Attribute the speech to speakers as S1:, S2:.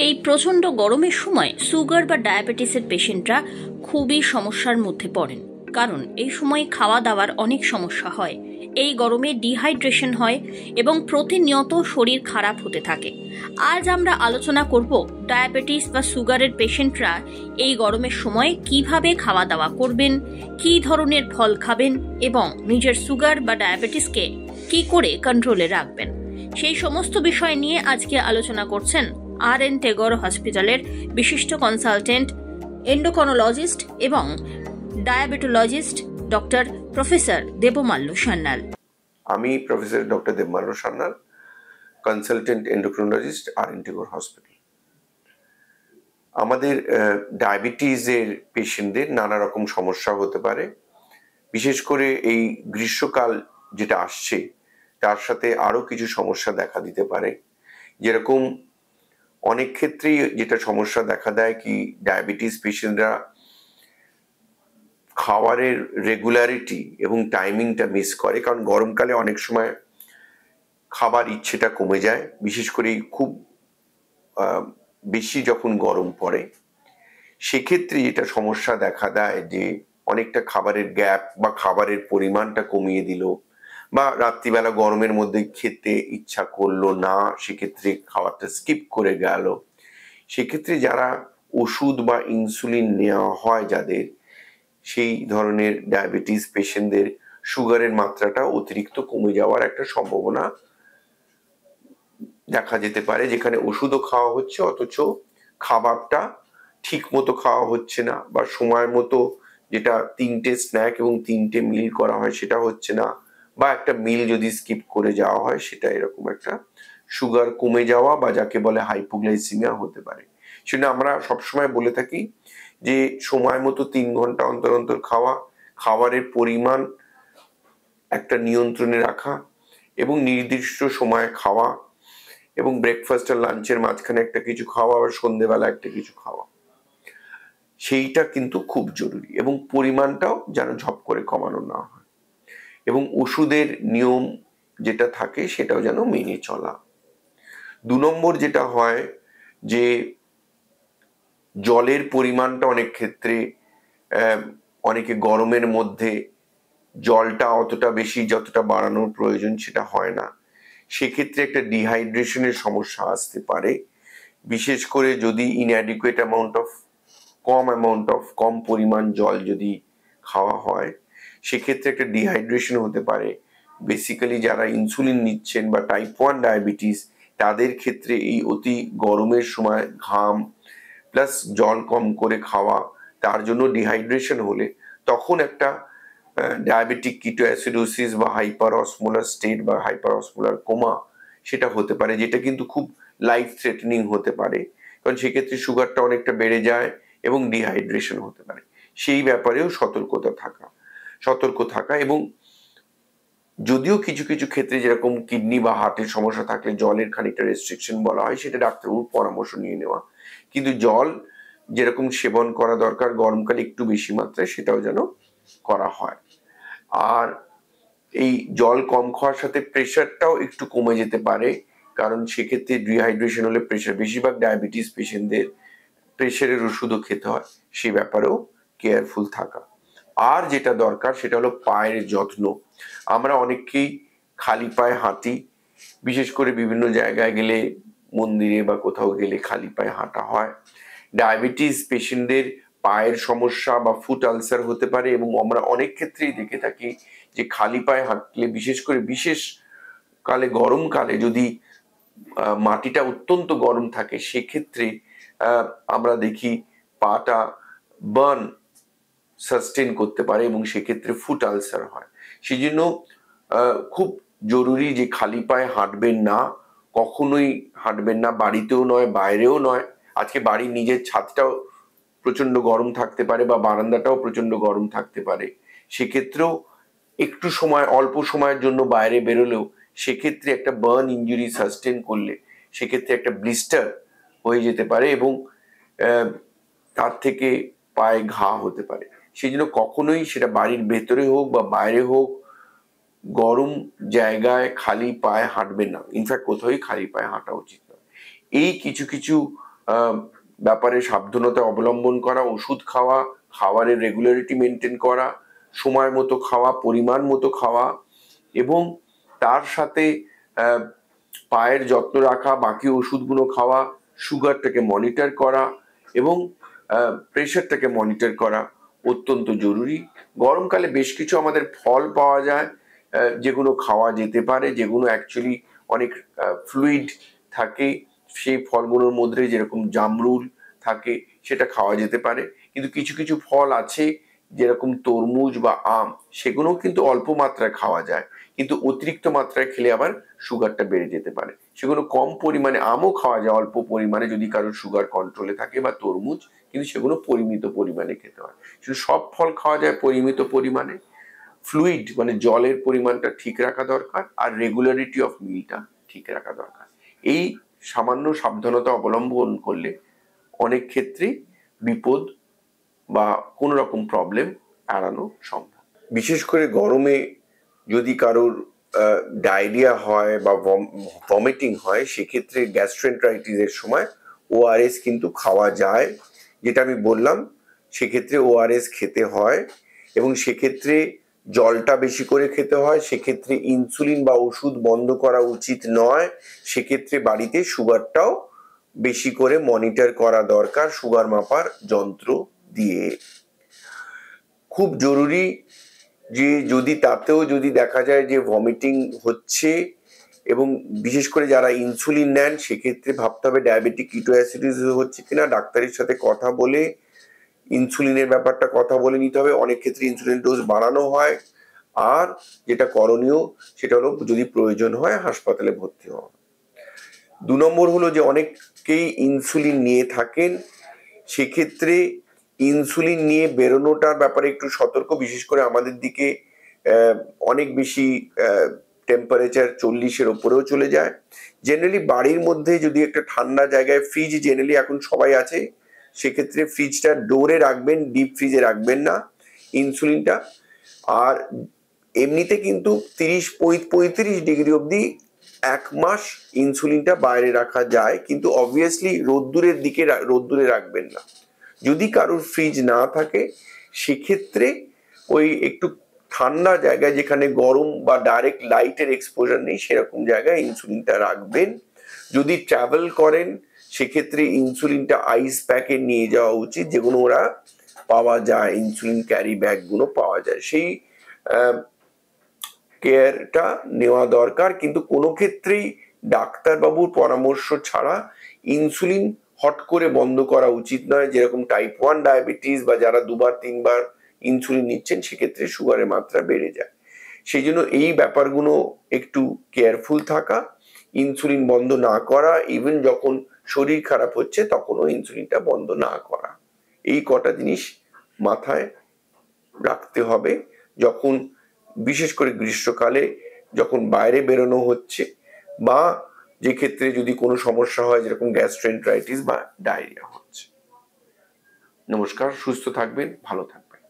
S1: এই প্রচণ্ড গরমের সময় সুগার বা ডায়াবেটিসের পেশেন্টরা খুবই সমস্যার মধ্যে পড়েন, কারণ এই সময় খাওয়া দাওয়ার অনেক সমস্যা হয়। এই গরমে ডিহাইড্রেশন হয় এবং প্রতিনিয়ত শরীর খারাপ হতে থাকে। আজ আমরা আলোচনা করব ডায়াবেটিস বা সুগারের পেশেন্টরা এই গরমের সময় কিভাবে খাওয়া দাওয়া করবেন, কী ধরনের ফল খাবেন এবং নিজের সুগার বা ডায়াবেটিসকে কি করে কন্ট্রোলে রাখবেন। সেই সমস্ত বিষয় নিয়ে আজকে আলোচনা করছেন আর.এন. টেগোর হসপিটালের বিশিষ্ট কনসালটেন্ট এন্ডোক্রোনোলজিস্ট এবং diabetologist doctor professor Debmalya Sanyal.
S2: আমি professor doctor Debmalya Sanyal, consultant endocrinologist R N. Tagore hospital. আমাদের ডায়াবেটিসের পেশেন্টদের নানা রকম সমস্যা হতে পারে। বিশেষ করে এই গ্রীষ্মকাল যেটা আসছে তার সাথে আরো কিছু সমস্যা দেখা দিতে পারে। যেরকম অনেক ক্ষেত্রেই যেটা সমস্যা দেখা দেয় কি, ডায়াবেটিস পেশেন্টরা খাবারের রেগুলারিটি এবং টাইমিংটা মিস করে, কারণ গরমকালে অনেক সময় খাবার ইচ্ছেটা কমে যায়। বিশেষ করে খুব বেশি যখন গরম পড়ে সেক্ষেত্রে যেটা সমস্যা দেখা দেয় যে অনেকটা খাবারের গ্যাপ বা খাবারের পরিমাণটা কমিয়ে দিল, বা রাত্রিবেলা গরমের মধ্যে খেতে ইচ্ছা করলো না, সেক্ষেত্রে খাবারটা স্কিপ করে গেল। সেক্ষেত্রে যারা ওষুধ বা ইনসুলিন নেওয়া হয় যাদের, সেই ধরনের ডায়াবেটিস পেশেন্টদের সুগারের মাত্রাটা অতিরিক্ত কমে যাওয়ার একটা সম্ভাবনা দেখা যেতে পারে, যেখানে ওষুধও খাওয়া হচ্ছে অথচ খাবারটা ঠিক মতো খাওয়া হচ্ছে না, বা সময় মতো যেটা 3টে স্ন্যাক এবং 3টে মিল করা হয় সেটা হচ্ছে না, বা একটা মিল যদি স্কিপ করে যাওয়া হয় সেটা এরকম একটা সুগার কমে যাওয়া বা যাকে বলে হাইপোগ্লাইসিমিয়া হতে পারে। সেটা আমরা সবসময় বলে থাকি যে সময় মতো 3 ঘন্টা অন্তর অন্তর খাওয়া, খাবারের পরিমাণ একটা নিয়ন্ত্রণে রাখা এবং নির্দিষ্ট সময়ে খাওয়া, এবং ব্রেকফাস্ট আর লাঞ্চের মাঝখানে একটা কিছু খাওয়া, আর সন্ধ্যেবেলা একটা কিছু খাওয়া, সেইটা কিন্তু খুব জরুরি। এবং পরিমাণটাও যেন ঝপ করে কমানো না হয়, এবং ওষুধের নিয়ম যেটা থাকে সেটাও যেন মেনে চলা। 2 নম্বর যেটা হয় যে জলের পরিমাণটা অনেক ক্ষেত্রে অনেকে গরমের মধ্যে জলটা অতটা বেশি যতটা বাড়ানোর প্রয়োজন সেটা হয় না, সেক্ষেত্রে একটা ডিহাইড্রেশনের সমস্যা আসতে পারে। বিশেষ করে যদি ইনঅ্যাডিকুয়েট কম পরিমাণ জল যদি খাওয়া হয় সেক্ষেত্রে একটা ডিহাইড্রেশন হতে পারে। বেসিক্যালি যারা ইনসুলিন নিচ্ছেন বা টাইপ 1 ডায়াবেটিস তাদের ক্ষেত্রে এই অতি গরমের সময় ঘাম প্লাস জল কম করে খাওয়া, তার জন্য ডিহাইড্রেশন হলে তখন একটা ডায়াবেটিক কিটোঅ্যাসিডোসিস বা হাইপার অসমোলার স্টেট বা হাইপার অসমোলার কোমা সেটা হতে পারে, যেটা কিন্তু খুব লাইফ থ্রেটেনিং হতে পারে, কারণ সেক্ষেত্রে সুগারটা অনেকটা বেড়ে যায় এবং ডিহাইড্রেশন হতে পারে। সেই ব্যাপারেও সতর্ক থাকা এবং যদিও কিছু কিছু ক্ষেত্রে যেরকম কিডনি বা হার্টের সমস্যা থাকলে জলের খানিকটা রেস্ট্রিকশন বলা হয়, সেটা ডাক্তারবাবুর পরামর্শ নিয়ে নেওয়া, কিন্তু জল যেরকম সেবন করা দরকার গরমকালে একটু বেশি মাত্রায় সেটাও যেন করা হয়। আর এই জল কম খাওয়ার সাথে প্রেশারটাও একটু কমে যেতে পারে, কারণ সেক্ষেত্রে ডিহাইড্রেশন হলে প্রেশার, বেশিরভাগ ডায়াবেটিস পেশেন্টদের প্রেশারের ওষুধও খেতে হয়, সেই ব্যাপারেও কেয়ারফুল থাকা। আর যেটা দরকার সেটা হলো পায়ের যত্ন। আমরা অনেকেই খালি পায়ে হাঁটি, বিশেষ করে বিভিন্ন জায়গায় গেলে, মন্দিরে বা কোথাও গেলে খালি পায়ে হাঁটা হয়। ডায়াবেটিস পেশেন্টদের পায়ের সমস্যা বা ফুট আলসার হতে পারে, এবং আমরা অনেক ক্ষেত্রেই দেখে থাকি যে খালি পায়ে হাঁটলে, বিশেষ করে গরমকালে যদি মাটিটা অত্যন্ত গরম থাকে সেক্ষেত্রে আমরা দেখি পাটা বার্ন সাস্টেন করতে পারে এবং সেক্ষেত্রে ফুট আলসার হয়। সেই জন্য খুব জরুরি যে খালি পায়ে হাঁটবেন না, কখনোই হাঁটবেন না, বাড়িতেও নয় বাইরেও নয়। আজকে বাড়ির নিজের ছাদটাও প্রচন্ড গরম থাকতে পারে বা বারান্দাটাও প্রচন্ড গরম থাকতে পারে, সেক্ষেত্রেও একটু সময়, অল্প সময়ের জন্য বাইরে বেরোলেও সেক্ষেত্রে একটা বার্ন ইনজুরি সাস্টেন করলে সেক্ষেত্রে একটা ব্লিস্টার হয়ে যেতে পারে এবং তার থেকে পায়ে ঘা হতে পারে। সেই জন্য কখনোই সেটা বাড়ির ভেতরে হোক বা বাইরে হোক গরম জায়গায় খালি পায়ে হাঁটবেন না, ইনফ্যাক্ট কোথাওই খালি পায়ে হাঁটা উচিত নয়। এই কিছু ব্যাপারে সাবধানতা অবলম্বন করা, ওষুধ খাওয়া, খাবারের রেগুলারিটি মেনটেন করা, সময় মতো খাওয়া, পরিমাণ মতো খাওয়া, এবং তার সাথে পায়ের যত্ন রাখা, বাকি ওষুধগুলো খাওয়া, সুগারটাকে মনিটর করা এবং প্রেশারটাকে মনিটর করা অত্যন্ত জরুরি। গরমকালে বেশ কিছু আমাদের ফল পাওয়া যায় যেগুলো খাওয়া যেতে পারে, যেগুলো অ্যাকচুয়ালি অনেক ফ্লুইড থাকে। সেই ফলগুলোর মধ্যে যেরকম জামরুল থাকে সেটা খাওয়া যেতে পারে, কিন্তু কিছু কিছু ফল আছে যেরকম তরমুজ বা আম, সেগুলোও কিন্তু অল্প মাত্রায় খাওয়া যায়, কিন্তু অতিরিক্ত মাত্রায় খেলে আবার সুগারটা বেড়ে যেতে পারে। সেগুলো কম পরিমাণে, আমও খাওয়া যায় অল্প পরিমাণে যদি কারোর সুগার কন্ট্রোলে থাকে, বা তরমুজ, কিন্তু সেগুলো পরিমিত পরিমাণে খেতে হয়। শুধু সব ফল খাওয়া যায় পরিমিত পরিমাণে। ফ্লুইড মানে জলের পরিমাণটা ঠিক রাখা দরকার, আর রেগুলারিটি অফ মিলটা ঠিক রাখা দরকার। এই সামান্য সাবধানতা অবলম্বন করলে অনেক ক্ষেত্রেই বিপদ বা কোনো রকম প্রবলেম এড়ানো সম্ভব। বিশেষ করে গরমে যদি কারোর ডায়রিয়া হয় বা ভমিটিং হয়, সেক্ষেত্রে গ্যাস্ট্রেন্টারাইটিসের সময় ওআরএস কিন্তু খাওয়া যায়, যেটা আমি বললাম। সেক্ষেত্রে ওআরএস খেতে হয়, এবং সেক্ষেত্রে জলটা বেশি করে খেতে হয়। সেক্ষেত্রে ইনসুলিন বা ওষুধ বন্ধ করা উচিত নয়। সেক্ষেত্রে বাড়িতে সুগারটাও বেশি করে মনিটর করা দরকার সুগার মাপার যন্ত্র দিয়ে। খুব জরুরি যে যদি তাতেও যদি দেখা যায় যে ভমিটিং হচ্ছে, এবং বিশেষ করে যারা ইনসুলিন নেন, সেক্ষেত্রে ভাবতে হবে ডায়াবেটিক কিটোঅ্যাসিডোসিস হচ্ছে কিনা। ডাক্তারের সাথে কথা বলে ইনসুলিনের ব্যাপারটা কথা বলে নিতে হবে। অনেক ক্ষেত্রে ইনসুলিন ডোজ বাড়ানো হয়, আর যেটা করণীয় সেটা হলো যদি প্রয়োজন হয় হাসপাতালে ভর্তি হওয়া। 2 নম্বর হলো যে অনেকেই ইনসুলিন নিয়ে থাকেন, সেক্ষেত্রে ইনসুলিন নিয়ে বেরোনোটার ব্যাপারে একটু সতর্ক। বিশেষ করে আমাদের দিকে অনেক বেশি টেম্পারেচার 40-এর ওপরেও চলে যায়। জেনারেলি বাড়ির মধ্যে যদি একটা ঠান্ডা জায়গায়, ফ্রিজ জেনারেলি এখন সবাই আছে, সেক্ষেত্রে ফ্রিজটা ডোরে রাখবেন, ডিপ ফ্রিজে রাখবেন না ইনসুলিনটা। আর এমনিতে কিন্তু 30-35 ডিগ্রি অবধি 1 মাস ইনসুলিনটা বাইরে রাখা যায়, কিন্তু অবভিয়াসলি রোদ্দুরে রাখবেন না। যদি কারোর ফ্রিজ না থাকে, সেক্ষেত্রে ওই একটু ঠান্ডা জায়গায়, যেখানে গরম বা ডাইরেক্ট লাইটের এক্সপোজার নেই, সেরকম জায়গায় ইনসুলিনটা রাখবেন। যদি ট্রাভেল করেন, সেক্ষেত্রে ইনসুলিনটা আইস প্যাকে নিয়ে যাওয়া উচিত, যেগুলো ওরা পাওয়া যায়, ইনসুলিন ক্যারি ব্যাগগুলো পাওয়া যায়, সেই কেয়ারটা নেওয়া দরকার। কিন্তু কোনো ক্ষেত্রেই ডাক্তারবাবুর পরামর্শ ছাড়া ইনসুলিন হট করে বন্ধ করা উচিত নয়। যেরকম টাইপ 1 ডায়াবেটিস বা যারা 2-3 বার ইনসুলিন নিচ্ছেন, সেক্ষেত্রে সুগারের মাত্রা বেড়ে যায়। সেই জন্য এই ব্যাপারগুলো একটু কেয়ারফুল থাকা, ইনসুলিন বন্ধ না করা, ইভেন যখন শরীর খারাপ হচ্ছে তখনও ইনসুলিনটা বন্ধ না করা। এই কটা জিনিস মাথায় রাখতে হবে যখন, বিশেষ করে গ্রীষ্মকালে যখন বাইরে বেরোনো হচ্ছে, বা যে ক্ষেত্রে যদি কোনো সমস্যা হয় যেরকম গ্যাস্ট্রেন্টারাইটিস বা ডায়রিয়া হচ্ছে। নমস্কার, সুস্থ থাকবেন, ভালো থাকবেন।